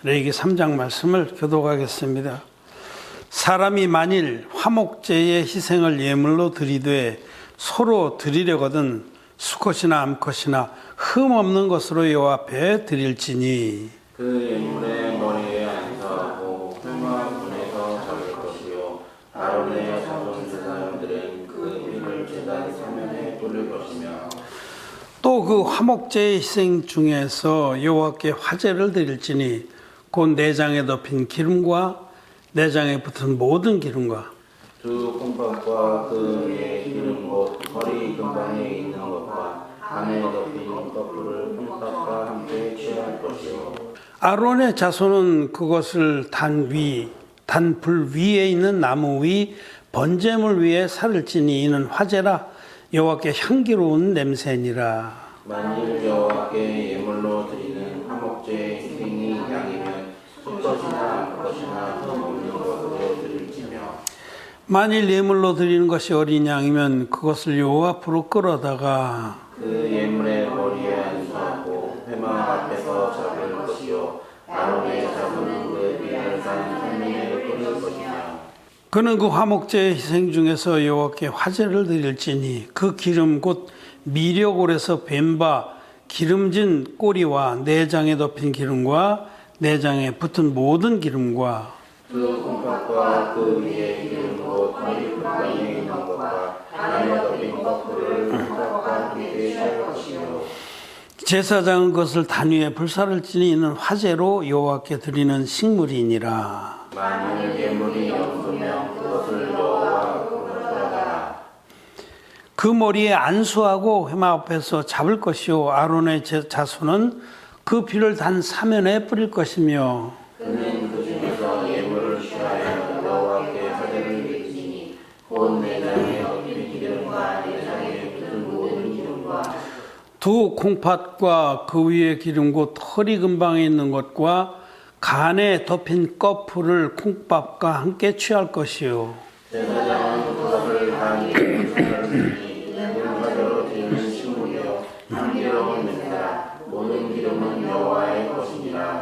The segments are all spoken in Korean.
레위기 3장 말씀을 교독하겠습니다. 사람이 만일 화목제의 희생을 예물로 드리되 서로 드리려거든 수컷이나 암컷이나 흠없는 것으로 여호와 앞에 드릴지니 그 예물의 머리에 안수하고 회막 문에서 잡을 것이요 아론의 자손 제사장들은 그 피를 제단 사면에 뿌릴 것이며 또 그 화목제의 희생 중에서 여호와께 화제를 드릴지니 곧 내장에 덮인 기름과 내장에 붙은 모든 기름과 두 콩팥과 그 위에 기름 곧 허리 근방에 있는 것과 안에 덮인 껍질을 콩팥과 함께 취할 것이요 아론의 자손은 그것을 단불 위에 있는 나무 위 번제물 위에 살을 찌니 이는 화제라 여호와께 향기로운 냄새니라. 만일 여호와께 예물로 드리는 화목제 희생이 양이면 수컷이나 암컷이나 흠없는 것으로 드릴지며 만일 예물로 드리는 것이 어린 양이면 그것을 여호와 앞으로 끌어다가 그 예물의 머리에 안수하고 회막 앞에서 잡을 것이요 아론의 자손은 그 피를 산 손님에 뿌릴 것이며 그는 그 화목제의 희생 중에서 여호와께 화제를 드릴지니 그 기름 곧 미려골에서 뱀바 기름진 꼬리와 내장에 덮인 기름과 내장에 붙은 모든 기름과 그 콩팥과 그 위에 기름 곧 허리 근방에 있는 것과 안에 덮인 껍질을 콩팥과 함께 취할 것이며 제사장은 그것을 단 위에 불사를 찌니 이는 화제로 여호와께 드리는 식물이니라. 만일 예물이 없으면 그것을 여호와 앞으로 끌어다가 그 머리에 안수하고 회막 앞에서 잡을 것이요 아론의 자손은 그 피를 단 사면에 뿌릴 것이며 그는 그 중에서 예물을 취하여 여호와께 화제를 드리니 곧 내장에 덮인 기름과 내장에 붙은 모든 기름과 두 콩팥과 그 위에 기름 곧 허리 근방에 있는 것과 간에 덮인 꺼풀을 콩밥과 함께 취할 것이요 제사장은 그것을 단 예물을 드리니 이는 화제로 드리는 식물이요 향기로운 냄새라 모든 기름은 여호와의 것이니라.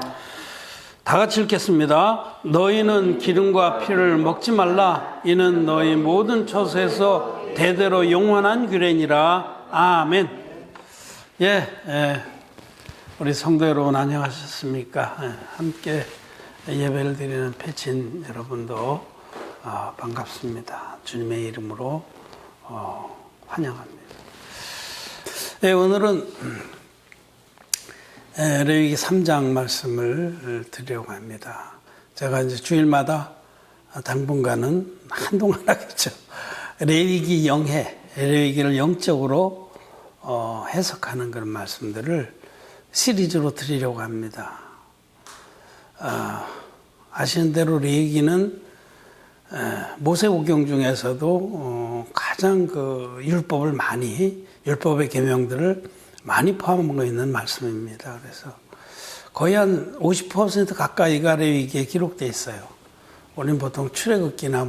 다 같이 읽겠습니다. 너희는 기름과 피를 먹지 말라. 이는 너희 모든 처소에서 대대로 영원한 규례니라. 아멘. 우리 성도 여러분 안녕하셨습니까? 함께 예배를 드리는 패친 여러분도 반갑습니다. 주님의 이름으로 환영합니다. 오늘은 레위기 3장 말씀을 드리려고 합니다. 제가 이제 주일마다 당분간은 한동안 하겠죠. 레위기 영해, 레위기를 영적으로 해석하는 그런 말씀들을 시리즈로 드리려고 합니다. 아시는 대로 레위기는 모세오경 중에서도 가장 그 율법의 계명들을 많이 포함하고 있는 말씀입니다. 그래서 거의 한 50% 가까이가 레위기에 기록되어 있어요. 우리는 보통 출애굽기나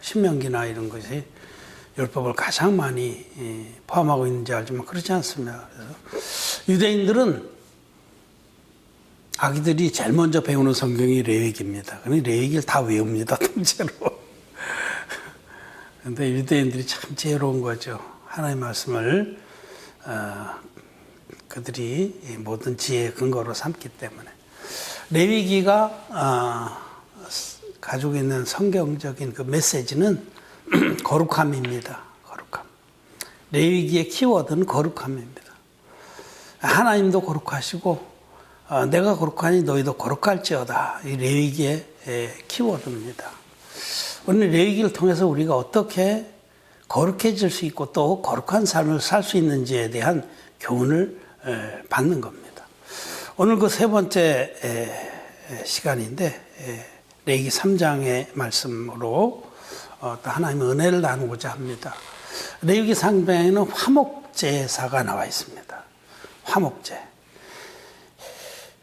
신명기나 이런 것이 율법을 가장 많이 포함하고 있는지 알지만 그렇지 않습니다. 그래서 유대인들은 아기들이 제일 먼저 배우는 성경이 레위기입니다. 그런데 레위기를 다 외웁니다, 통째로. 그런데 유대인들이 참 지혜로운 거죠. 하나님의 말씀을 그들이 모든 지혜의 근거로 삼기 때문에. 레위기가 가지고 있는 성경적인 그 메시지는 거룩함입니다. 거룩함. 레위기의 키워드는 거룩함입니다. 하나님도 거룩하시고 내가 거룩하니 너희도 거룩할지어다. 이 레위기의 키워드입니다. 오늘 레위기를 통해서 우리가 어떻게 거룩해질 수 있고 또 거룩한 삶을 살 수 있는지에 대한 교훈을 받는 겁니다. 오늘 그 세 번째 시간인데 레위기 3장의 말씀으로 또 하나님의 은혜를 나누고자 합니다. 레위기 3장에는 화목제사가 나와 있습니다. 화목제.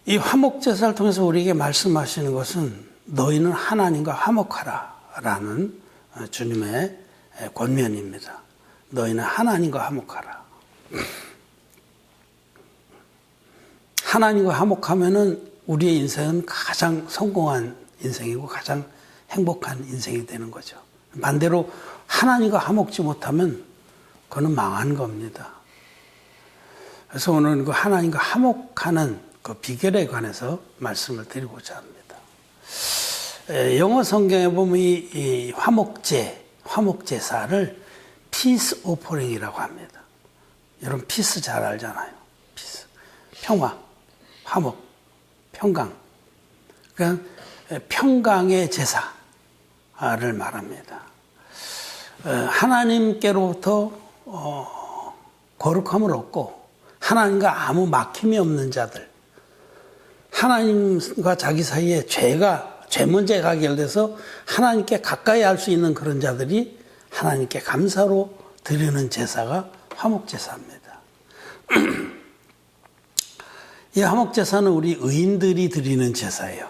이 화목제사를 통해서 우리에게 말씀하시는 것은 너희는 하나님과 화목하라 라는 주님의 권면입니다. 너희는 하나님과 화목하라. 하나님과 화목하면은 우리의 인생은 가장 성공한 인생이고 가장 행복한 인생이 되는 거죠. 반대로 하나님과 화목지 못하면 그거는 망한 겁니다. 그래서 오늘은 그 하나님과 화목하는 그 비결에 관해서 말씀을 드리고자 합니다. 영어 성경에 보면 이 화목제사를 피스 오퍼링이라고 합니다. 여러분 피스 잘 알잖아요. 피스. 평화, 화목, 평강. 그러니까 평강의 제사를 말합니다. 하나님께로부터 거룩함을 얻고 하나님과 아무 막힘이 없는 자들, 하나님과 자기 사이에 죄 문제가 해결돼서 하나님께 가까이 할 수 있는 그런 자들이 하나님께 감사로 드리는 제사가 화목제사입니다. 이 화목제사는 우리 의인들이 드리는 제사예요.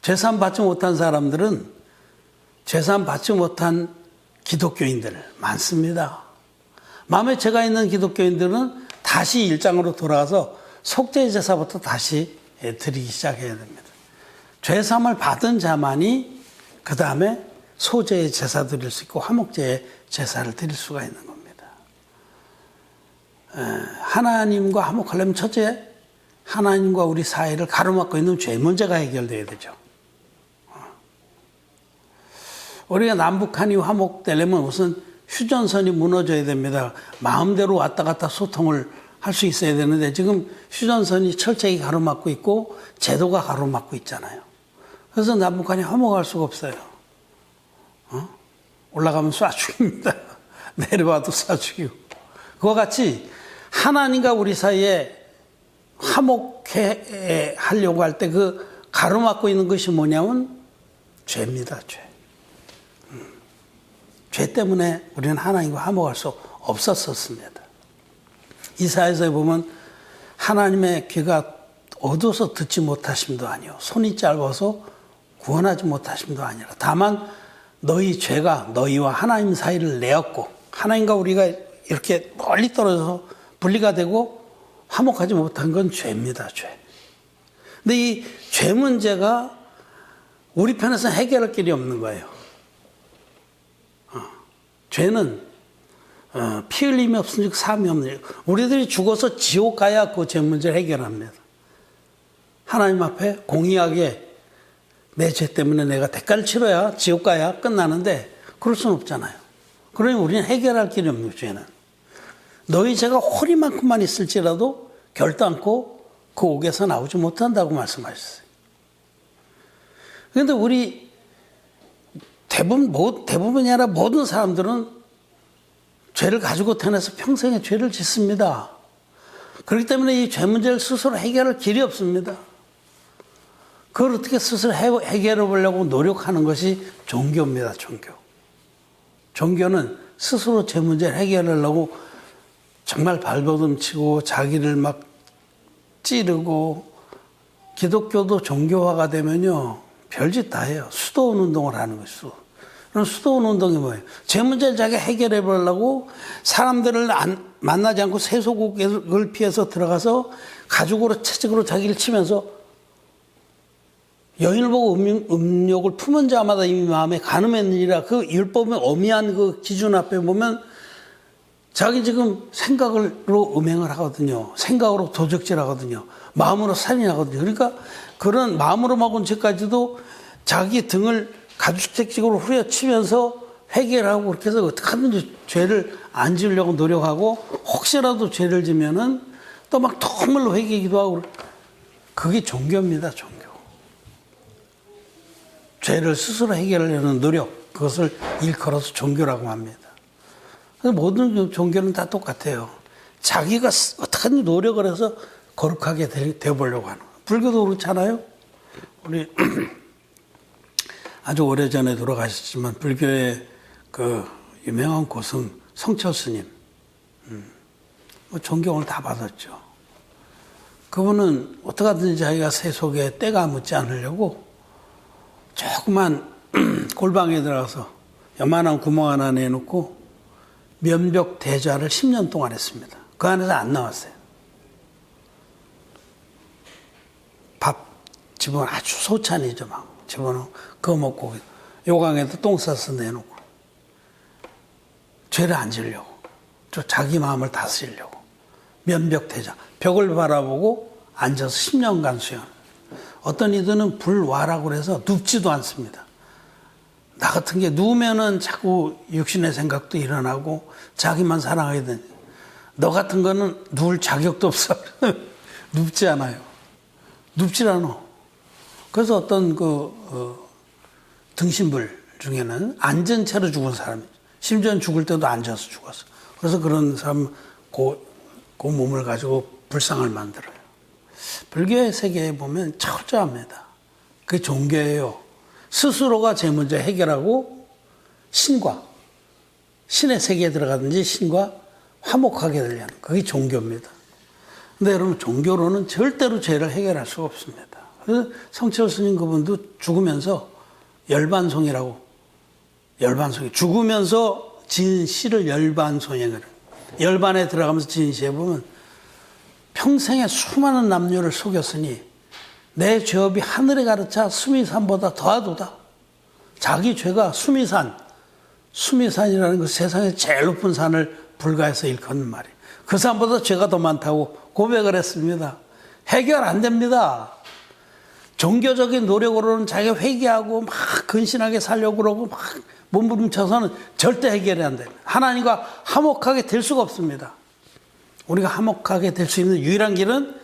제사함 받지 못한 사람들은 제사함 받지 못한 기독교인들 많습니다. 마음에 죄가 있는 기독교인들은 다시 일장으로 돌아가서 속죄 제사부터 다시 드리기 시작해야 됩니다. 죄사함을 받은 자만이 그 다음에 소제의 제사 드릴 수 있고 화목제의 제사를 드릴 수가 있는 겁니다. 하나님과 화목하려면 첫째 하나님과 우리 사이를 가로막고 있는 죄 문제가 해결돼야 되죠. 우리가 남북한이 화목되려면 우선 휴전선이 무너져야 됩니다. 마음대로 왔다 갔다 소통을 할 수 있어야 되는데 지금 휴전선이 철저히 가로막고 있고 제도가 가로막고 있잖아요. 그래서 남북한이 화목할 수가 없어요. 올라가면 쏴 죽입니다. 내려와도 쏴 죽이고. 그와 같이 하나님과 우리 사이에 화목해 하려고 할 때 그 가로막고 있는 것이 뭐냐면 죄입니다. 죄 때문에 우리는 하나님과 화목할 수 없었습니다. 이사야서에 보면 하나님의 귀가 어두워서 듣지 못하심도 아니요 손이 짧아서 구원하지 못하심도 아니라 다만 너희 죄가 너희와 하나님 사이를 내었고 하나님과 우리가 이렇게 멀리 떨어져서 분리가 되고 화목하지 못한 건 죄입니다. 죄. 근데 이 죄 문제가 우리 편에서 해결할 길이 없는 거예요. 죄는 피 흘림이 없은 즉 사함이 없는 일. 우리들이 죽어서 지옥 가야 그 죄 문제를 해결합니다. 하나님 앞에 공의하게 내 죄 때문에 내가 대가를 치러야 지옥 가야 끝나는데 그럴 수는 없잖아요. 그러니 우리는 해결할 길이 없는 거예요. 죄는. 너희 죄가 허리만큼만 있을지라도 결단코 그 옥에서 나오지 못한다고 말씀하셨어요. 그런데 우리 대부분이 아니라 모든 사람들은 죄를 가지고 태어나서 평생에 죄를 짓습니다. 그렇기 때문에 이 죄 문제를 스스로 해결할 길이 없습니다. 그걸 어떻게 스스로 해결해 보려고 노력하는 것이 종교입니다. 종교. 종교는 스스로 죄 문제를 해결하려고 정말 발버둥치고 자기를 막 찌르고 기독교도 종교화가 되면요 별짓 다 해요. 수도원 운동을 하는 것이죠. 그럼 수도원 운동이 뭐예요? 죄 문제를 자기가 해결해 보려고 사람들을 만나지 않고 세속국을 피해서 들어가서 가죽으로 채찍으로 자기를 치면서 여인을 보고 음욕을 품은 자마다 이미 마음에 간음했느니라 그 율법의 엄미한 그 기준 앞에 보면 자기 지금 생각으로 음행을 하거든요. 생각으로 도적질 하거든요. 마음으로 살인하거든요. 그러니까 그런 마음으로 먹은 죄까지도 자기 등을 가죽채찍으로 후려치면서 회개를 하고 그렇게 해서 어떻게 하든지 죄를 안 지으려고 노력하고 혹시라도 죄를 지면은 또 막 정말로 회개 기도하고 그게 종교입니다. 종교. 죄를 스스로 해결하려는 노력 그것을 일컬어서 종교라고 합니다. 모든 종교는 다 똑같아요. 자기가 어떻게든지 노력을 해서 거룩하게 되어보려고 하는 거예요. 불교도 그렇잖아요. 우리 아주 오래전에 돌아가셨지만 불교의 그 유명한 고승 성철 스님 존경을 다 받았죠. 그분은 어떻게 하든지 자기가 세속에 때가 묻지 않으려고 조그만 골방에 들어가서 요만한 구멍 하나 내놓고 면벽 대좌를 10년 동안 했습니다. 그 안에서 안 나왔어요. 밥 집어넣어 아주 소찬이죠. 막 집어넣어 그거 먹고 요강에도 똥 싸서 내놓고 죄를 안 지려고 또 자기 마음을 다스리려고 면벽대장 벽을 바라보고 앉아서 10년간 수영. 어떤 이들은 불와라고 그래서 눕지도 않습니다. 나 같은 게 누우면은 자꾸 육신의 생각도 일어나고 자기만 사랑하게 되니 너 같은 거는 누울 자격도 없어. 눕지 않아요. 눕질 않아. 그래서 어떤 등신불 중에는 앉은 채로 죽은 사람이 심지어는 죽을 때도 앉아서 죽었어. 그래서 그런 사람 그 몸을 가지고 불상을 만들어요. 불교의 세계에 보면 철저합니다. 그게 종교예요. 스스로가 제일 먼저 해결하고 신의 세계에 들어가든지 신과 화목하게 되려는 그게 종교입니다. 근데 여러분 종교로는 절대로 죄를 해결할 수가 없습니다. 그래서 성철 스님 그분도 죽으면서 죽으면서 지은 시를 열반송에 그래요. 열반에 들어가면서 지은 시에 보면 평생에 수많은 남녀를 속였으니 내 죄업이 하늘에 가르쳐 수미산보다 더하도다. 자기 죄가 수미산이라는 그 세상에 제일 높은 산을 불가해서 일컫는 말이에요. 그 산보다 죄가 더 많다고 고백을 했습니다. 해결 안 됩니다. 종교적인 노력으로는 자기가 회개하고 막 근신하게 살려고 그러고 막 몸부림쳐서는 절대 해결이 안 됩니다. 하나님과 화목하게 될 수가 없습니다. 우리가 화목하게 될 수 있는 유일한 길은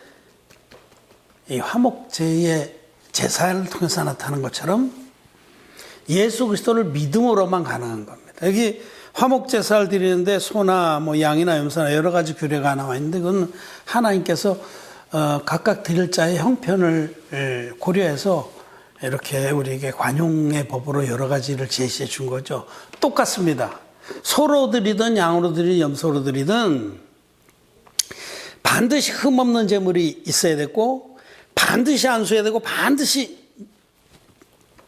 이 화목제의 제사를 통해서 나타나는 것처럼 예수 그리스도를 믿음으로만 가능한 겁니다. 여기 화목제사를 드리는데 소나 양이나 염소나 여러 가지 규례가 나와 있는데 그건 하나님께서 각각 드릴 자의 형편을 고려해서 이렇게 우리에게 관용의 법으로 여러 가지를 제시해 준 거죠. 똑같습니다. 소로 드리든 양으로 드리든 염소로 드리든 반드시 흠없는 제물이 있어야 되고 반드시 안수해야 되고 반드시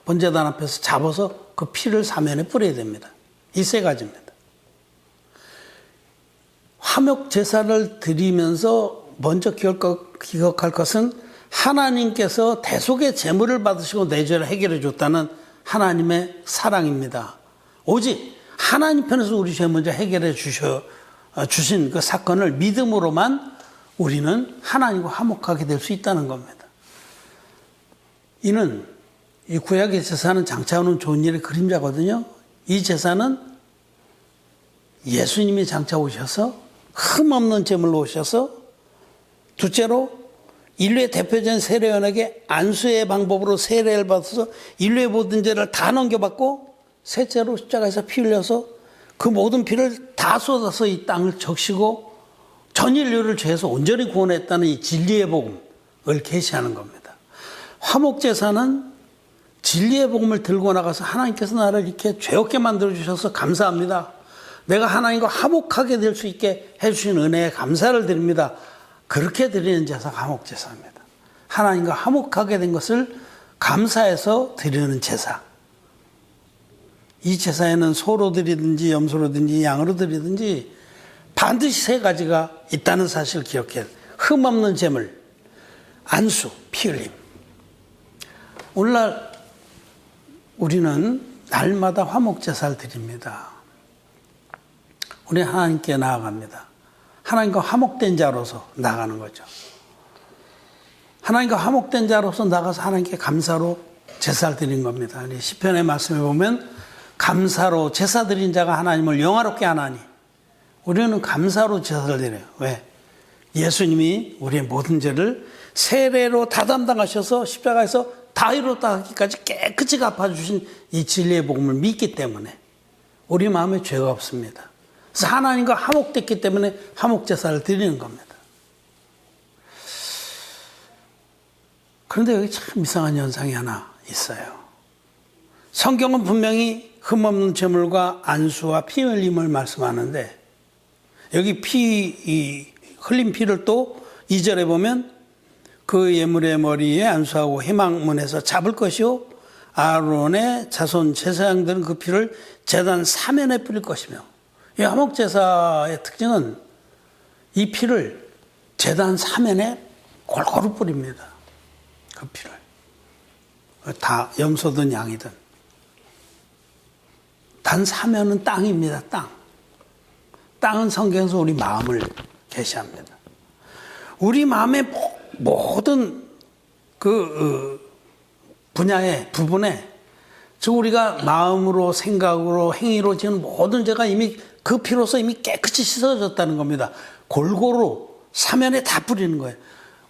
번제단 앞에서 잡아서 그 피를 사면에 뿌려야 됩니다. 이 세 가지입니다. 화목 제사를 드리면서 먼저 기억할 것은 하나님께서 대속의 제물을 받으시고 내 죄를 해결해 줬다는 하나님의 사랑입니다. 오직 하나님 편에서 우리 죄 먼저 해결해 주신 그 사건을 믿음으로만 우리는 하나님과 화목하게 될 수 있다는 겁니다. 이는 이 구약의 제사는 장차오는 좋은 일의 그림자거든요. 이 제사는 예수님이 장차 오셔서 흠없는 제물로 오셔서 둘째로 인류의 대표적인 세례요한에게 안수의 방법으로 세례를 받아서 인류의 모든 죄를 다 넘겨받고 셋째로 십자가에서 피 흘려서 그 모든 피를 다 쏟아서 이 땅을 적시고 전 인류를 죄에서 온전히 구원했다는 이 진리의 복음을 계시하는 겁니다. 화목제사는 진리의 복음을 들고 나가서 하나님께서 나를 이렇게 죄 없게 만들어주셔서 감사합니다. 내가 하나님과 화목하게 될 수 있게 해주신 은혜에 감사를 드립니다. 그렇게 드리는 제사가 화목제사입니다. 하나님과 화목하게 된 것을 감사해서 드리는 제사. 이 제사에는 소로 드리든지 염소로든지 양으로 드리든지 반드시 세 가지가 있다는 사실을 기억해야 돼요. 흠없는 제물, 안수, 피 흘림. 오늘날 우리는 날마다 화목제사를 드립니다. 우리 하나님께 나아갑니다. 하나님과 화목된 자로서 나가는 거죠. 하나님과 화목된 자로서 나가서 하나님께 감사로 제사를 드린 겁니다. 시편의 말씀에 보면 감사로 제사 드린 자가 하나님을 영화롭게 하나니 우리는 감사로 제사를 드려요. 왜? 예수님이 우리의 모든 죄를 세례로 다 담당하셔서 십자가에서 다 이뤘다 하기까지 깨끗이 갚아주신 이 진리의 복음을 믿기 때문에 우리 마음에 죄가 없습니다. 그래서 하나님과 화목됐기 때문에 화목제사를 드리는 겁니다. 그런데 여기 참 이상한 현상이 하나 있어요. 성경은 분명히 흠없는 제물과 안수와 피 흘림을 말씀하는데 여기 흘린 피를 또 2절에 보면 그 예물의 머리에 안수하고 회막문에서 잡을 것이요 아론의 자손 제사장들은 그 피를 제단 사면에 뿌릴 것이며 이 화목제사의 특징은 이 피를 제단 사면에 골고루 뿌립니다. 그 피를. 다 염소든 양이든. 단 사면은 땅입니다. 땅. 땅은 성경에서 우리 마음을 계시합니다. 우리 마음의 모든 분야에, 부분에, 즉 우리가 마음으로, 생각으로, 행위로 지은 모든 죄가 이미 그 피로서 이미 깨끗이 씻어졌다는 겁니다. 골고루 사면에 다 뿌리는 거예요.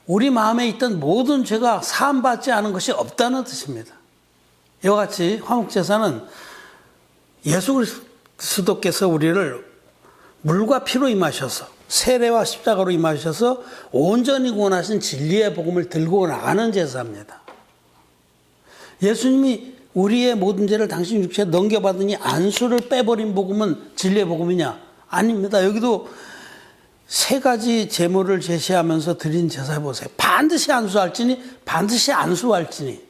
우리 마음에 있던 모든 죄가 사함받지 않은 것이 없다는 뜻입니다. 이와 같이 화목제사는 예수 그리스도께서 우리를 물과 피로 임하셔서, 세례와 십자가로 임하셔서 온전히 구원하신 진리의 복음을 들고 나가는 제사입니다. 예수님이 우리의 모든 죄를 당신 육체에 넘겨받으니 안수를 빼버린 복음은 진리의 복음이냐? 아닙니다. 여기도 세 가지 제물을 제시하면서 드린 제사 보세요. 반드시 안수할지니, 반드시 안수할지니.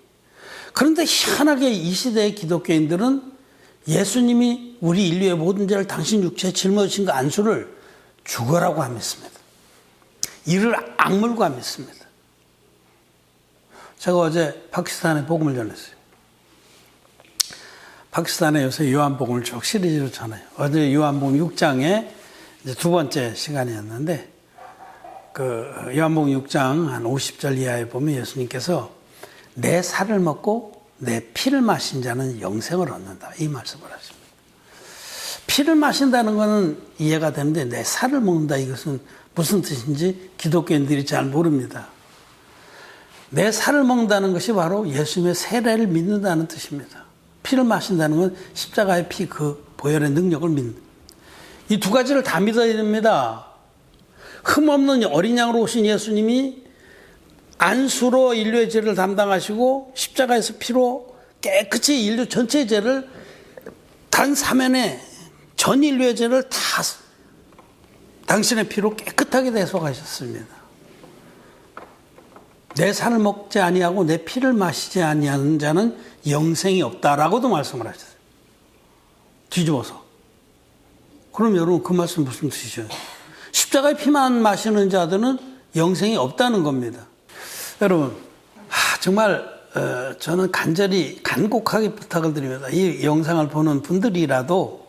그런데 희한하게 이 시대의 기독교인들은 예수님이 우리 인류의 모든 죄를 당신 육체에 짊어지신 그 안수를 죽어라고 믿습니다. 이를 악물고 믿습니다. 제가 어제 파키스탄에 복음을 전했어요. 파키스탄에 요새 요한복음을 쭉 시리즈로 전해요. 어제 요한복음 6장에 이제 두 번째 시간이었는데, 요한복음 6장 한 50절 이하에 보면 예수님께서 내 살을 먹고 내 피를 마신 자는 영생을 얻는다. 이 말씀을 하십니다. 피를 마신다는 것은 이해가 되는데 내 살을 먹는다. 이것은 무슨 뜻인지 기독교인들이 잘 모릅니다. 내 살을 먹는다는 것이 바로 예수님의 세례를 믿는다는 뜻입니다. 피를 마신다는 건 십자가의 피, 그 보혈의 능력을 믿는. 이 두 가지를 다 믿어야 됩니다. 흠없는 어린 양으로 오신 예수님이 안수로 인류의 죄를 담당하시고 십자가에서 피로 깨끗이 인류 전체의 죄를 단 사면에 전 인류의 죄를 다 당신의 피로 깨끗하게 대속하셨습니다. 내 살을 먹지 아니하고 내 피를 마시지 아니하는 자는 영생이 없다라고도 말씀을 하셨어요. 뒤집어서. 그럼 여러분 그 말씀 무슨 뜻이죠? 십자가의 피만 마시는 자들은 영생이 없다는 겁니다. 여러분, 정말 저는 간곡하게 부탁을 드립니다. 이 영상을 보는 분들이라도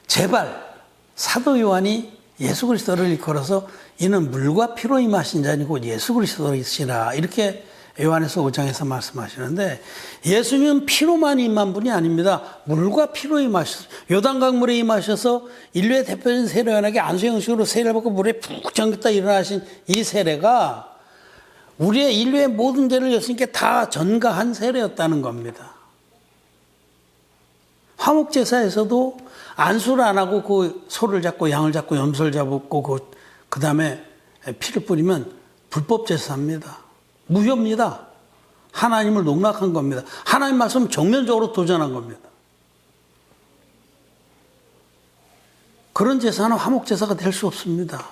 제발 사도 요한이 예수 그리스도를 일컬어서 이는 물과 피로 임하신 자니 곧 예수 그리스도이시라, 이렇게 요한에서 5장에서 말씀하시는데, 예수님은 피로만 임한 분이 아닙니다. 물과 피로 임하셔서, 요단강물에 임하셔서 인류의 대표적인 세례요한에게 안수 형식으로 세례를 받고 물에 푹 잠겼다 일어나신 이 세례가 우리의 인류의 모든 죄를 예수님께 다 전가한 세례였다는 겁니다. 화목제사에서도 안수를 안 하고 그 소를 잡고 양을 잡고 염소를 잡고 그 다음에 피를 뿌리면 불법 제사입니다. 무효입니다. 하나님을 농락한 겁니다. 하나님 말씀 정면적으로 도전한 겁니다. 그런 제사는 화목제사가 될 수 없습니다.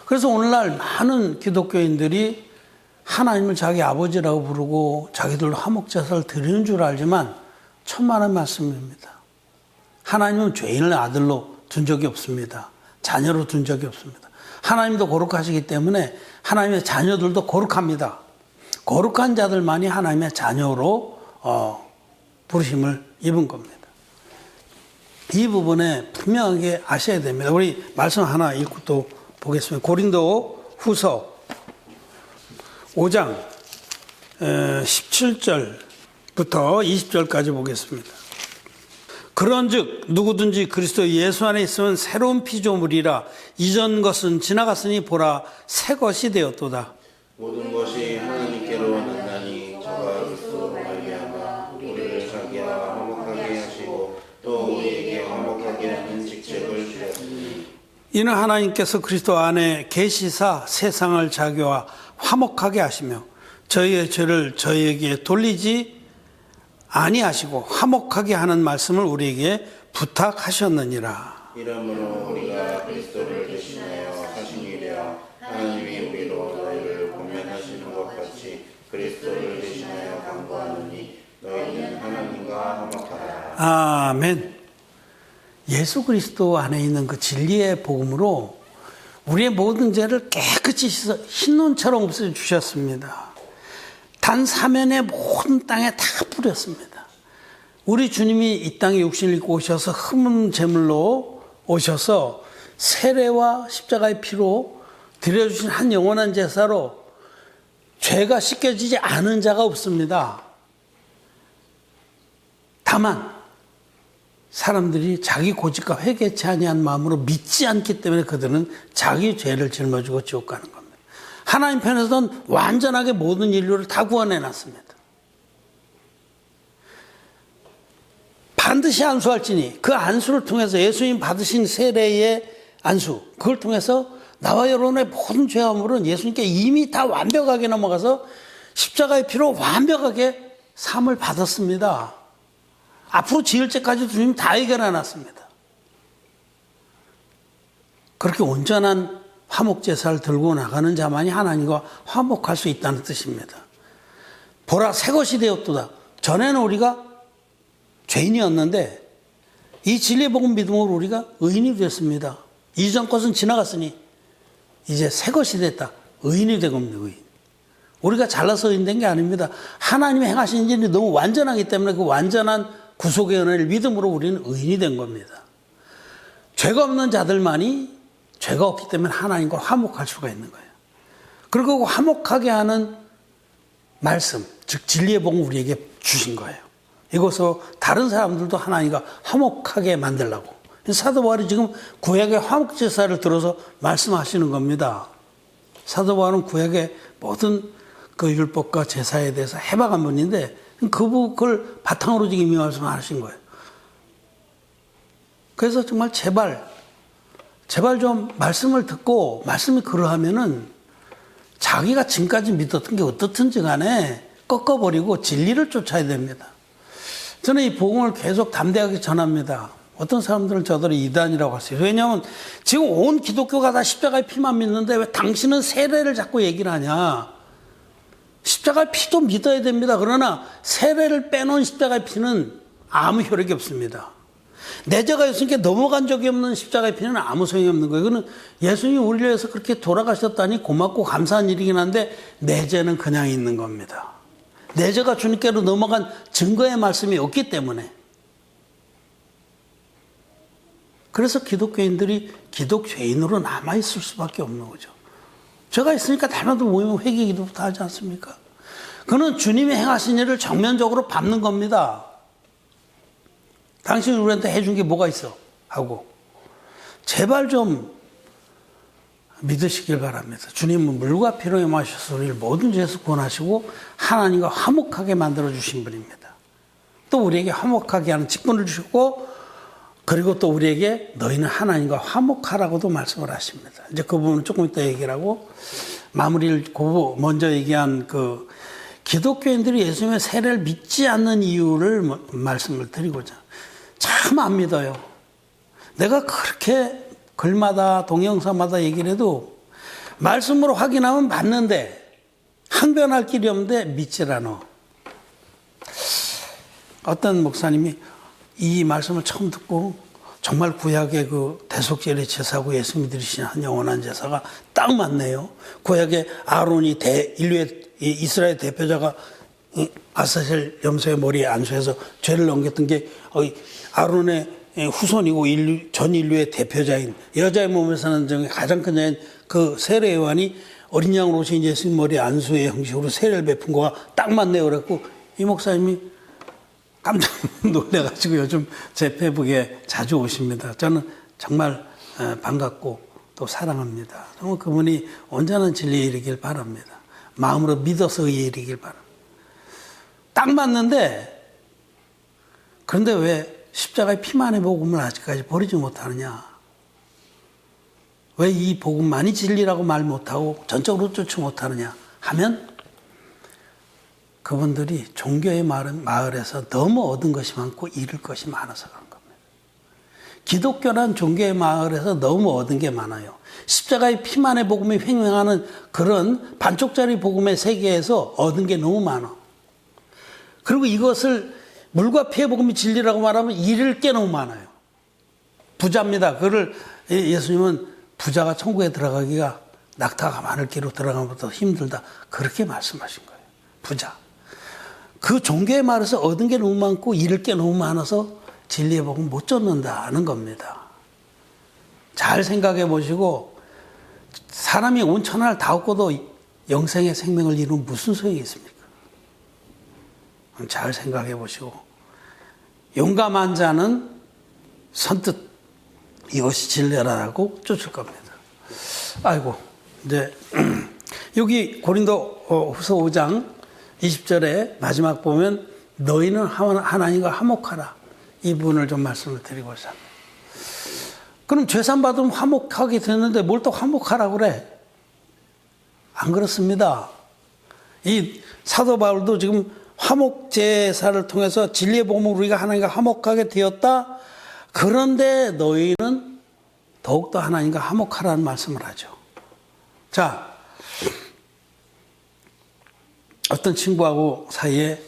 그래서 오늘날 많은 기독교인들이 하나님을 자기 아버지라고 부르고 자기들도 화목제사를 드리는 줄 알지만 천만의 말씀입니다. 하나님은 죄인을 아들로 둔 적이 없습니다. 자녀로 둔 적이 없습니다. 하나님도 거룩하시기 때문에 하나님의 자녀들도 거룩합니다. 거룩한 자들만이 하나님의 자녀로 부르심을 입은 겁니다. 이 부분에 분명하게 아셔야 됩니다. 우리 말씀 하나 읽고 또 보겠습니다. 고린도 후서 5장 17절부터 20절까지 보겠습니다. 그런즉 누구든지 그리스도 예수 안에 있으면 새로운 피조물이라, 이전 것은 지나갔으니 보라 새 것이 되었도다. 모든 것이 하나님께로 왔나니 저가 그리스도로 말미암아 우리를 자기와 화목하게 하시고 또 우리에게 화목하게 하는 직책을 주셨으니, 이는 하나님께서 그리스도 안에 계시사 세상을 자기와 화목하게 하시며 저희의 죄를 저희에게 돌리지 아니하시고 화목하게 하는 말씀을 우리에게 부탁하셨느니라. 이러므로 우리가 그리스도를 대신하여 사신 일이라 하나님이 우리로 너희를 권면하시는 것 같이 그리스도를 대신하여 간구하느니 너희는 하나님과 화목하라. 아멘. 예수 그리스도 안에 있는 그 진리의 복음으로 우리의 모든 죄를 깨끗이 씻어 흰눈처럼 없애주셨습니다. 반사면의 모든 땅에 다 뿌렸습니다. 우리 주님이 이 땅에 육신을 입고 오셔서 흠은 제물로 오셔서 세례와 십자가의 피로 드려주신 한 영원한 제사로 죄가 씻겨지지 않은 자가 없습니다. 다만 사람들이 자기 고집과 회개치 아니한 마음으로 믿지 않기 때문에 그들은 자기 죄를 짊어지고 지옥 가는 겁니다. 하나님 편에서는 완전하게 모든 인류를 다 구원해놨습니다. 반드시 안수할지니 그 안수를 통해서 예수님 받으신 세례의 안수, 그걸 통해서 나와 여러분의 모든 죄화물은 예수님께 이미 다 완벽하게 넘어가서 십자가의 피로 완벽하게 사함을 받았습니다. 앞으로 지을 죄까지 주님 다 해결해놨습니다. 그렇게 온전한 화목제사를 들고 나가는 자만이 하나님과 화목할 수 있다는 뜻입니다. 보라, 새 것이 되었도다. 전에는 우리가 죄인이었는데 이 진리의 복음 믿음으로 우리가 의인이 됐습니다. 이전 것은 지나갔으니 이제 새 것이 됐다. 의인이 된 겁니다. 의인. 우리가 잘나서 의인된 게 아닙니다. 하나님이 행하신 일이 너무 완전하기 때문에 그 완전한 구속의 은혜를 믿음으로 우리는 의인이 된 겁니다. 죄가 없는 자들만이 죄가 없기 때문에 하나님과 화목할 수가 있는 거예요. 그리고 화목하게 하는 말씀, 즉 진리의 복음 우리에게 주신 거예요. 이것으로 다른 사람들도 하나님과 화목하게 만들라고. 사도 바울이 지금 구약의 화목제사를 들어서 말씀하시는 겁니다. 사도 바울은 구약의 모든 그 율법과 제사에 대해서 해박한 분인데 그걸 바탕으로 지금 이 말씀하신 거예요. 그래서 정말 제발 좀 말씀을 듣고 말씀이 그러하면은 자기가 지금까지 믿었던 게 어떻든지 간에 꺾어버리고 진리를 쫓아야 됩니다. 저는 이 복음을 계속 담대하게 전합니다. 어떤 사람들은 저들을 이단이라고 하세요. 왜냐하면 지금 온 기독교가 다 십자가의 피만 믿는데 왜 당신은 세례를 자꾸 얘기를 하냐. 십자가의 피도 믿어야 됩니다. 그러나 세례를 빼놓은 십자가의 피는 아무 효력이 없습니다. 내 죄가 예수님께 넘어간 적이 없는 십자가의 피는 아무 소용이 없는 거예요. 그는 예수님이 우리를 위해서 그렇게 돌아가셨다니 고맙고 감사한 일이긴 한데 내 죄는 그냥 있는 겁니다. 내 죄가 주님께로 넘어간 증거의 말씀이 없기 때문에. 그래서 기독교인들이 기독죄인으로 남아있을 수밖에 없는 거죠. 죄가 있으니까 달마다 모이면 회개기도부터 하지 않습니까? 그는 주님이 행하신 일을 정면적으로 밟는 겁니다. 당신이 우리한테 해준 게 뭐가 있어? 하고. 제발 좀 믿으시길 바랍니다. 주님은 물과 피로 임하셔서 우리를 모든 죄에서 구원하시고 하나님과 화목하게 만들어주신 분입니다. 또 우리에게 화목하게 하는 직분을 주셨고 그리고 또 우리에게 너희는 하나님과 화목하라고도 말씀을 하십니다. 이제 그 부분은 조금 이따 얘기를 하고 마무리를 먼저 얘기한 그 기독교인들이 예수님의 세례를 믿지 않는 이유를 말씀을 드리고자 참 안 믿어요. 내가 그렇게 글마다 동영상마다 얘기를 해도 말씀으로 확인하면 맞는데 항변할 길이 없는데 믿질 않아. 어떤 목사님이 이 말씀을 처음 듣고 정말 구약의 그 대속죄의 제사고 예수님이 드리신 한 영원한 제사가 딱 맞네요. 구약의 아론이 인류의 이스라엘 대표자가 아사셀 염소의 머리에 안수해서 죄를 넘겼던 게 아론의 후손이고 전 인류의 대표자인 여자의 몸에 사는 중에 가장 큰 자인 그 세례 요한이 어린 양으로 오신 예수님 머리에 안수의 형식으로 세례를 베푼 거가 딱 맞네요. 그래갖고 이 목사님이 깜짝 놀래가지고 요즘 제 페이북에 자주 오십니다. 저는 정말 반갑고 또 사랑합니다. 정말 그분이 온전한 진리에 이르길 바랍니다. 마음으로 믿어서 의에 이르길 바랍니다. 딱 맞는데 그런데 왜 십자가의 피만의 복음을 아직까지 버리지 못하느냐. 왜 이 복음만이 진리라고 말 못하고 전적으로 쫓지 못하느냐 하면 그분들이 종교의 마을에서 너무 얻은 것이 많고 잃을 것이 많아서 그런 겁니다. 기독교란 종교의 마을에서 너무 얻은 게 많아요. 십자가의 피만의 복음이 횡행하는 그런 반쪽짜리 복음의 세계에서 얻은 게 너무 많아. 그리고 이것을 물과 피의 복음이 진리라고 말하면 잃을 게 너무 많아요. 부자입니다. 그를 예수님은 부자가 천국에 들어가기가 낙타가 많을 길로 들어가는 것보다 힘들다. 그렇게 말씀하신 거예요. 부자. 그 종교의 말에서 얻은 게 너무 많고 잃을 게 너무 많아서 진리의 복음 못 쫓는다는 겁니다. 잘 생각해 보시고 사람이 온 천하를 다 얻고도 영생의 생명을 이루면 무슨 소용이 있습니까? 잘 생각해 보시고 용감한 자는 선뜻 이것이 진리라고 쫓을 겁니다. 아이고 이제 여기 고린도 후서 5장 20절에 마지막 보면 너희는 하나님과 화목하라. 이 부분을 좀 말씀을 드리고자 합니다. 그럼 죄산 받으면 화목하게 되는데 뭘 또 화목하라고 그래? 안 그렇습니다. 이 사도 바울도 지금 화목 제사를 통해서 진리의 복음으로 우리가 하나님과 화목하게 되었다. 그런데 너희는 더욱더 하나님과 화목하라는 말씀을 하죠. 자, 어떤 친구하고 사이에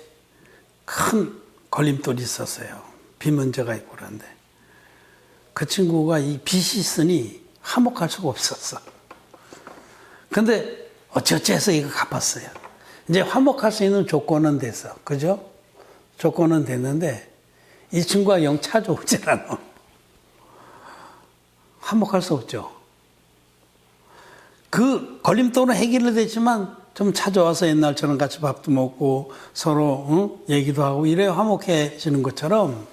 큰 걸림돌이 있었어요. 빚 문제가 있고 그런데 그 친구가 이 빚이 있으니 화목할 수가 없었어. 근데 어찌어찌해서 이거 갚았어요. 이제 화목할 수 있는 조건은 됐어. 그죠? 조건은 됐는데 이 친구가 영 찾아오질 않아. 화목할 수 없죠. 그 걸림돌은 해결이 됐지만 좀 찾아와서 옛날처럼 같이 밥도 먹고 서로 얘기도 하고 이래 화목해지는 것처럼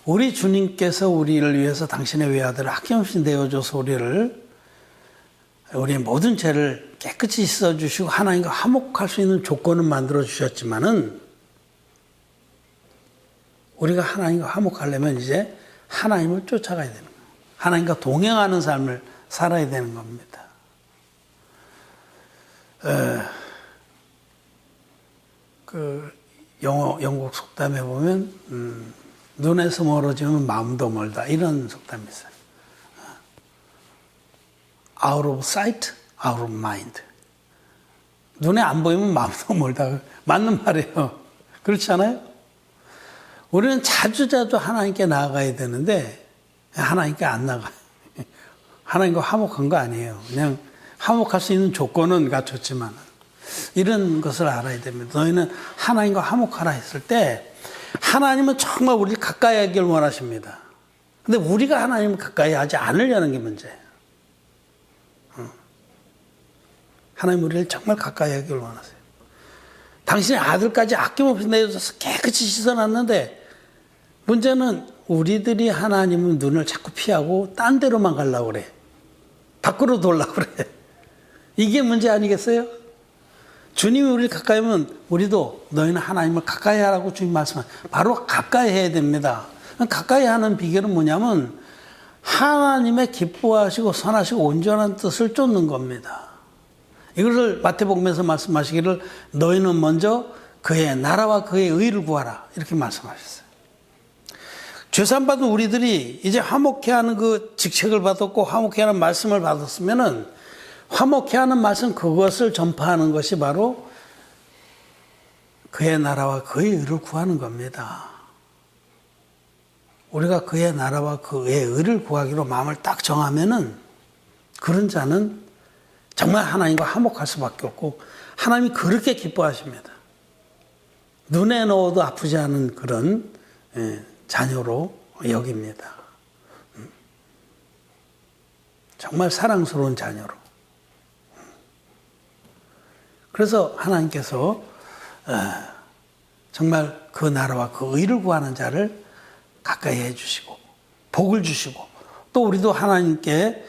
우리 주님께서 우리를 위해서 당신의 외아들을 아낌없이 내어줘서 우리의 모든 죄를 깨끗이 씻어주시고 하나님과 화목할 수 있는 조건을 만들어 주셨지만은 우리가 하나님과 화목하려면 이제 하나님을 쫓아가야 되는 거예요. 하나님과 동행하는 삶을 살아야 되는 겁니다. 영국 속담에 보면 눈에서 멀어지면 마음도 멀다 이런 속담이 있어요. Out of sight, out of mind. 눈에 안 보이면 마음도 멀다. 맞는 말이에요. 그렇지 않아요? 우리는 자주자주 하나님께 나아가야 되는데 하나님께 안 나가요. 하나님과 화목한 거 아니에요. 그냥 화목할 수 있는 조건은 갖췄지만 이런 것을 알아야 됩니다. 너희는 하나님과 화목하라 했을 때 하나님은 정말 우리를 가까이 하길 원하십니다. 근데 우리가 하나님을 가까이 하지 않으려는 게 문제예요. 하나님 우리를 정말 가까이 하길 원하세요. 당신의 아들까지 아낌없이 내어줘서 깨끗이 씻어놨는데 문제는 우리들이 하나님의 눈을 자꾸 피하고 딴 데로만 가려고 그래. 밖으로 돌려고 그래. 이게 문제 아니겠어요? 주님이 우리를 가까이 하면 우리도 너희는 하나님을 가까이 하라고 주님 말씀하세요. 바로 가까이 해야 됩니다. 가까이 하는 비결은 뭐냐면 하나님의 기뻐하시고 선하시고 온전한 뜻을 쫓는 겁니다. 이것을 마태복음에서 말씀하시기를 너희는 먼저 그의 나라와 그의 의를 구하라 이렇게 말씀하셨어요. 죄산받은 우리들이 이제 화목해하는 그 직책을 받았고 화목해하는 말씀을 받았으면은 화목해하는 말씀 그것을 전파하는 것이 바로 그의 나라와 그의 의를 구하는 겁니다. 우리가 그의 나라와 그의 의를 구하기로 마음을 딱 정하면은 그런 자는 정말 하나님과 화목할 수밖에 없고 하나님이 그렇게 기뻐하십니다. 눈에 넣어도 아프지 않은 그런 자녀로 여깁니다. 정말 사랑스러운 자녀로. 그래서 하나님께서 정말 그 나라와 그 의를 구하는 자를 가까이 해주시고 복을 주시고 또 우리도 하나님께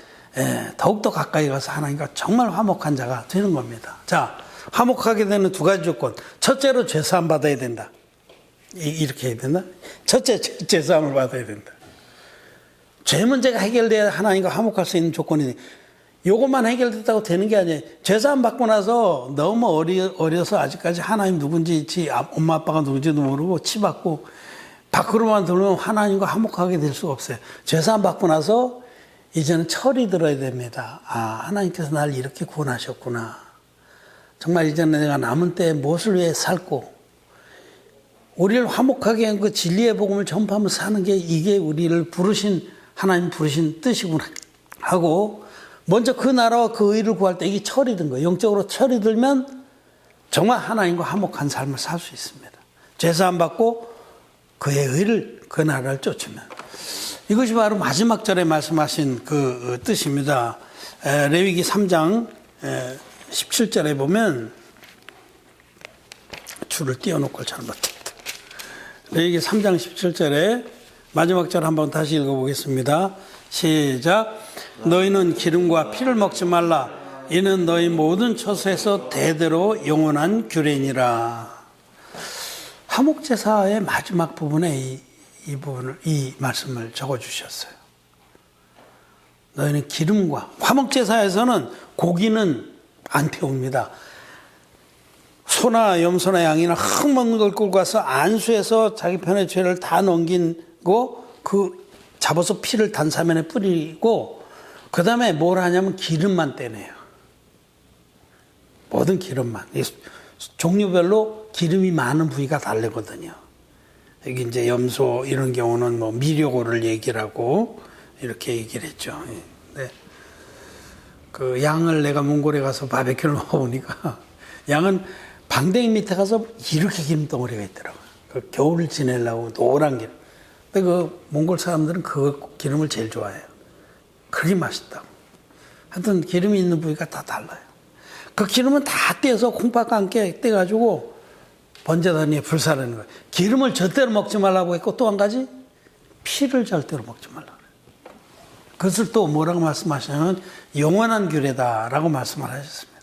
더욱더 가까이 가서 하나님과 정말 화목한 자가 되는 겁니다. 자, 화목하게 되는 두 가지 조건. 첫째로 죄사함 받아야 된다. 이렇게 해야 된다. 첫째, 죄사함을 받아야 된다. 죄 문제가 해결돼야 하나님과 화목할 수 있는 조건이니 요것만 해결됐다고 되는 게 아니에요. 죄사함 받고 나서 너무 어려서 아직까지 하나님 누군지 엄마 아빠가 누군지도 모르고 치받고 밖으로만 들어오면 하나님과 화목하게 될 수가 없어요. 죄사함 받고 나서 이제는 철이 들어야 됩니다. 아, 하나님께서 날 이렇게 구원하셨구나. 정말 이제는 내가 남은 때에 무엇을 위해 살고 우리를 화목하게 한 그 진리의 복음을 전파하며 사는 게 이게 우리를 하나님 부르신 뜻이구나 하고 먼저 그 나라와 그 의를 구할 때 이게 철이 든 거예요. 영적으로 철이 들면 정말 하나님과 화목한 삶을 살 수 있습니다. 제사함 받고 그의 의를 그 나라를 쫓으면. 이것이 바로 마지막 절에 말씀하신 그 뜻입니다. 레위기 3장 17절에 보면 줄을 띄워놓고 잘못했다. 레위기 3장 17절에 마지막 절 한번 다시 읽어보겠습니다. 시작. 너희는 기름과 피를 먹지 말라. 이는 너희 모든 처소에서 대대로 영원한 규례니라. 화목제사의 마지막 부분에 이 말씀을 적어주셨어요. 너희는 기름과, 화목제사에서는 고기는 안 태웁니다. 소나 염소나 양이나 흙 먹는 걸 끌고 가서 안수해서 자기 편의 죄를 다 넘기고 그 잡아서 피를 단사면에 뿌리고 그 다음에 뭘 하냐면 기름만 떼내요. 모든 기름만. 종류별로 기름이 많은 부위가 다르거든요. 여기 이제 염소 이런 경우는 뭐 미려고를 얘기를 하고 이렇게 얘기를 했죠. 네. 그 양을 내가 몽골에 가서 바베큐를 먹어보니까 양은 방댕이 밑에 가서 이렇게 기름 덩어리가 있더라고요. 그 겨울을 지내려고 노란 기름. 근데 그 몽골 사람들은 그 기름을 제일 좋아해요. 그게 맛있다고. 하여튼 기름이 있는 부위가 다 달라요. 그 기름은 다 떼서 콩팥과 함께 떼가지고 번제단 위에 불사르는 거예요. 기름을 절대로 먹지 말라고 했고 또 한 가지 피를 절대로 먹지 말라고 해요. 그것을 또 뭐라고 말씀하시냐면 영원한 규례다라고 말씀을 하셨습니다.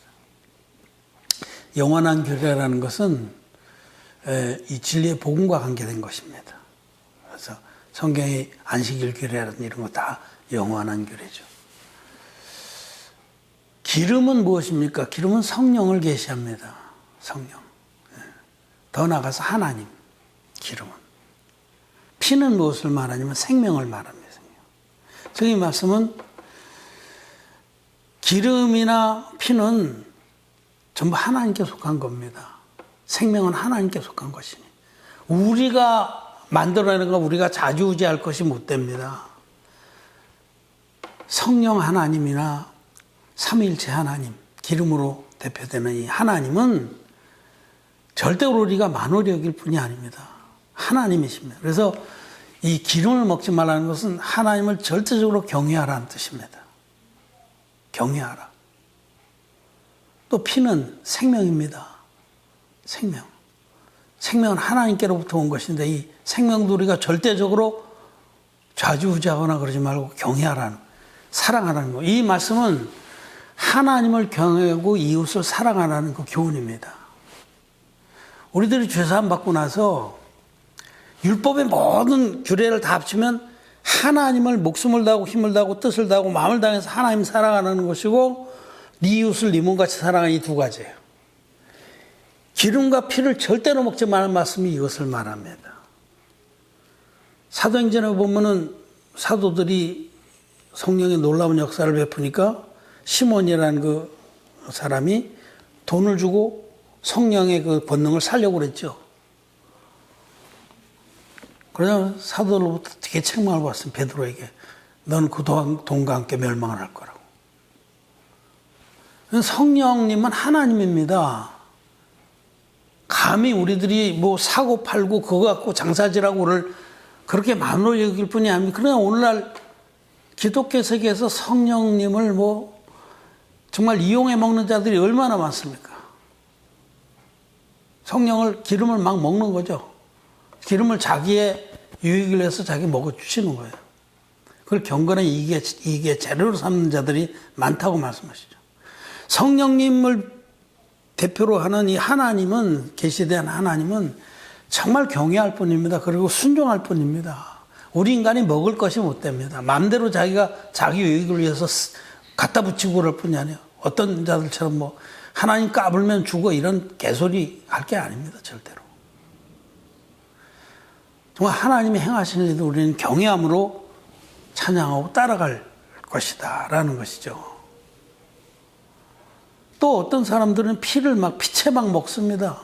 영원한 규례라는 것은 이 진리의 복음과 관계된 것입니다. 그래서 성경의 안식일 규례라든 이런 거 다 영원한 규례죠. 기름은 무엇입니까? 기름은 성령을 계시합니다. 성령. 더 나아가서 하나님. 기름은. 피는 무엇을 말하냐면 생명을 말합니다. 지금 이 말씀은 기름이나 피는 전부 하나님께 속한 겁니다. 생명은 하나님께 속한 것이니. 우리가 만들어내는 거 우리가 좌지우지할 것이 못 됩니다. 성령 하나님이나 삼위일체 하나님, 기름으로 대표되는 이 하나님은 절대로 우리가 만홀히 여길 뿐이 아닙니다. 하나님이십니다. 그래서 이 기름을 먹지 말라는 것은 하나님을 절대적으로 경외하라는 뜻입니다. 경외하라. 또 피는 생명입니다. 생명. 생명은 하나님께로부터 온 것인데 이 생명도 우리가 절대적으로 좌지우지하거나 그러지 말고 경외하라는, 사랑하라는 거. 이 말씀은 하나님을 경외하고 이웃을 사랑하라는 그 교훈입니다. 우리들이 죄사함 받고 나서 율법의 모든 규례를 다 합치면 하나님을 목숨을 다하고 힘을 다하고 뜻을 다하고 마음을 다해서 하나님 사랑하는 것이고 네 이웃을 네 몸같이 사랑하는 이 두 가지예요. 기름과 피를 절대로 먹지 말라는 말씀이 이것을 말합니다. 사도행전에 보면은 사도들이 성령의 놀라운 역사를 베푸니까 시몬이라는 그 사람이 돈을 주고 성령의 그 본능을 살려고 그랬죠. 그러자 사도들로부터 되게 책망을 받았습니다. 베드로에게. 너는 그 돈과 함께 멸망을 할 거라고. 성령님은 하나님입니다. 감히 우리들이 뭐 사고 팔고 그거 갖고 장사질하고를 그렇게 만홀히 여길 뿐이 아닙니다. 그러나 오늘날 기독교 세계에서 성령님을 뭐 정말 이용해 먹는 자들이 얼마나 많습니까? 성령을 기름을 막 먹는 거죠. 기름을 자기의 유익을 위해서 자기 먹어주시는 거예요. 그걸 경건의 이익의 재료로 삼는 자들이 많다고 말씀하시죠. 성령님을 대표로 하는 이 하나님은, 계시된 하나님은 정말 경외할 뿐입니다. 그리고 순종할 뿐입니다. 우리 인간이 먹을 것이 못 됩니다. 마음대로 자기가 자기 유익을 위해서 갖다 붙이고 그럴 뿐이 아니에요. 어떤 자들처럼 뭐 하나님 까불면 죽어 이런 개소리 할 게 아닙니다. 절대로. 정말 하나님이 행하시는 일도 우리는 경외함으로 찬양하고 따라갈 것이다 라는 것이죠. 또 어떤 사람들은 피를 막 피채 막 먹습니다.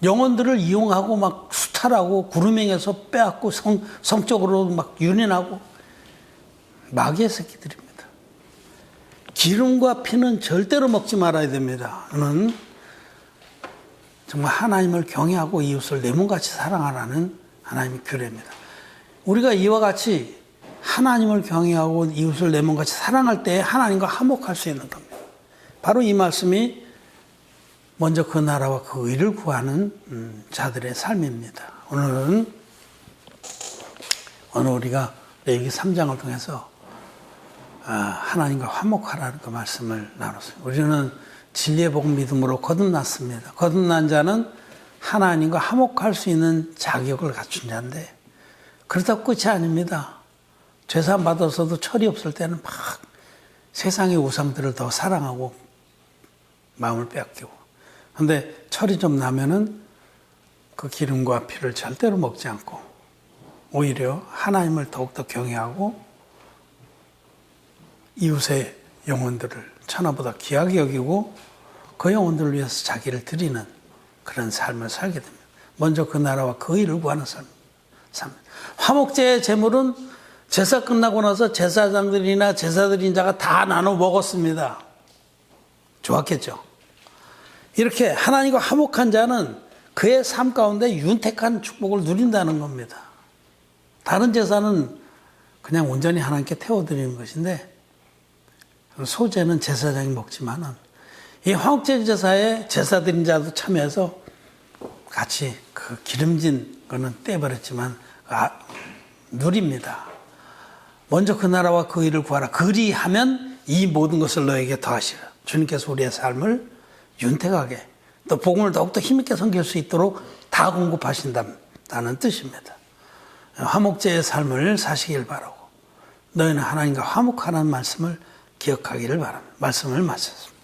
영혼들을 이용하고 막 수탈하고 구름행에서 빼앗고 성적으로 막 유린하고 마귀의 새끼들입니다. 기름과 피는 절대로 먹지 말아야 됩니다. 는 정말 하나님을 경외하고 이웃을 내 몸같이 사랑하라는 하나님의 규례입니다. 우리가 이와 같이 하나님을 경외하고 이웃을 내 몸같이 사랑할 때 하나님과 화목할 수 있는 겁니다. 바로 이 말씀이 먼저 그 나라와 그 의를 구하는 자들의 삶입니다. 오늘 우리가 레위기 3장을 통해서 하나님과 화목하라는 그 말씀을 나눴어요. 우리는 진리의 복음 믿음으로 거듭났습니다. 거듭난 자는 하나님과 화목할 수 있는 자격을 갖춘 자인데 그렇다고 끝이 아닙니다. 죄사함 받아서도 철이 없을 때는 막 세상의 우상들을 더 사랑하고 마음을 빼앗기고, 근데 철이 좀 나면은 그 기름과 피를 절대로 먹지 않고 오히려 하나님을 더욱더 경외하고 이웃의 영혼들을 천하보다 귀하게 여기고 그 영혼들을 위해서 자기를 드리는 그런 삶을 살게 됩니다. 먼저 그 나라와 그 의를 구하는 삶. 화목제의 제물은 제사 끝나고 나서 제사장들이나 제사 드린 자가 다 나눠 먹었습니다. 좋았겠죠. 이렇게 하나님과 화목한 자는 그의 삶 가운데 윤택한 축복을 누린다는 겁니다. 다른 제사는 그냥 온전히 하나님께 태워드리는 것인데 소제는 제사장이 먹지만은 이 화목제 제사에 제사 드린 자도 참여해서 같이 그 기름진 거는 떼버렸지만 누립니다. 먼저 그 나라와 그 일을 구하라. 그리하면 이 모든 것을 너에게 더하시라. 주님께서 우리의 삶을 윤택하게 또 복음을 더욱더 힘있게 섬길 수 있도록 다 공급하신다는 뜻입니다. 화목제의 삶을 사시길 바라고 너희는 하나님과 화목하라는 말씀을 기억하기를 바랍니다. 말씀을 마쳤습니다.